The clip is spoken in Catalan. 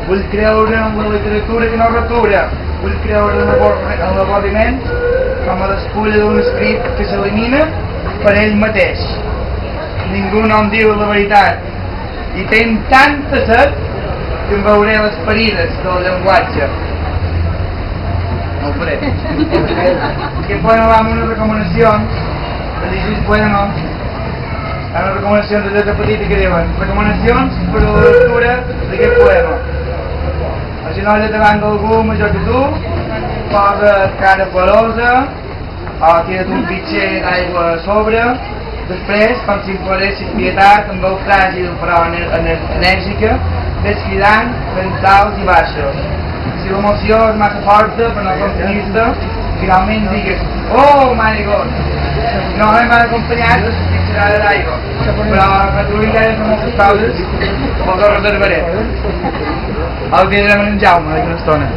Vull creure en la literatura que no retura. Vull creure en l'avorriment com a despulla d'un escrit que s'elimina per ell mateix. Ningú no em diu la veritat. I tenc tanta set que em veuré les ferides del llenguatge. No ho faré. Aquest poema va amb unes recomanacions, per dir aquest poema, hi ha unes recomanacions de lletra petita que diuen recomanacions per a la lectura d'aquest poema. La genolla davant d'algú major que tu, posa cara pelosa, o tira't un pitxer d'aigua a sobre, després, com si imploréssis pietat, amb veu fràgil però enèrgica, ves cridant, fent alts i baixos. Si l'emoció és massa forta per no contenir-te, finalment digues "Oh my God!". Normalment van acompanyats de la pitxerada d'aigua, però reduint gaire de moltes coses, els ho reservaré. El direm en Jaume d'aquí una estona.